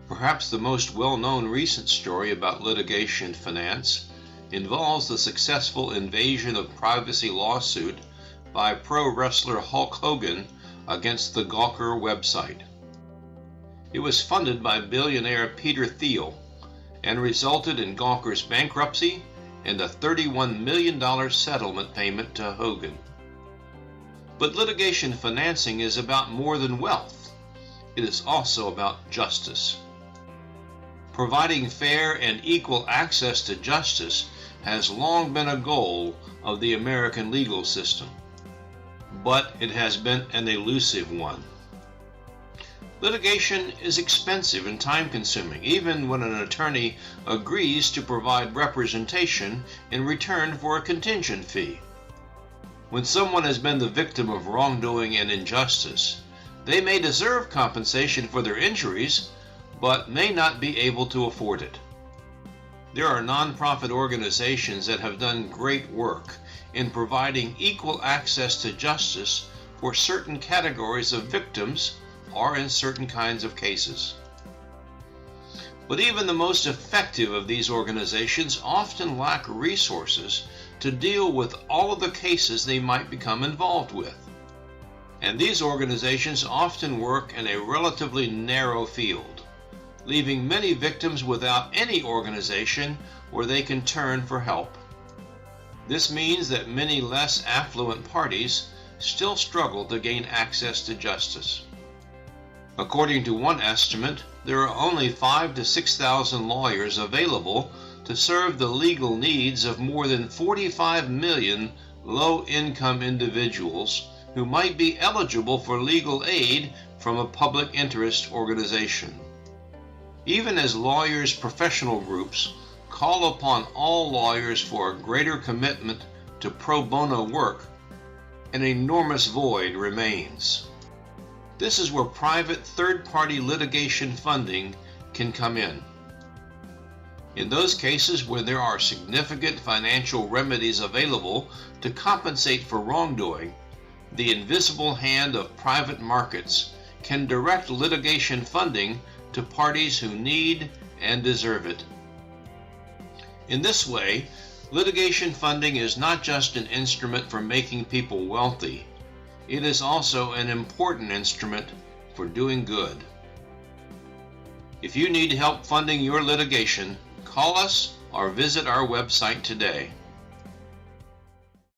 Perhaps the most well-known recent story about litigation finance involves the successful invasion of privacy lawsuit by pro wrestler Hulk Hogan against the Gawker website. It was funded by billionaire Peter Thiel and resulted in Gawker's bankruptcy and a $31 million settlement payment to Hogan. But litigation financing is about more than wealth. It is also about justice. Providing fair and equal access to justice has long been a goal of the American legal system, but it has been an elusive one. Litigation is expensive and time-consuming, even when an attorney agrees to provide representation in return for a contingent fee. When someone has been the victim of wrongdoing and injustice, they may deserve compensation for their injuries, but may not be able to afford it. There are nonprofit organizations that have done great work in providing equal access to justice for certain categories of victims or in certain kinds of cases. But even the most effective of these organizations often lack resources to deal with all of the cases they might become involved with. And these organizations often work in a relatively narrow field, leaving many victims without any organization where they can turn for help. This means that many less affluent parties still struggle to gain access to justice. According to one estimate, there are only 5,000 to 6,000 lawyers available to serve the legal needs of more than 45 million low-income individuals who might be eligible for legal aid from a public interest organization. Even as lawyers' professional groups call upon all lawyers for a greater commitment to pro bono work, an enormous void remains. This is where private third-party litigation funding can come in. In those cases where there are significant financial remedies available to compensate for wrongdoing, the invisible hand of private markets can direct litigation funding to parties who need and deserve it. In this way, litigation funding is not just an instrument for making people wealthy. It is also an important instrument for doing good. If you need help funding your litigation, call us or visit our website today.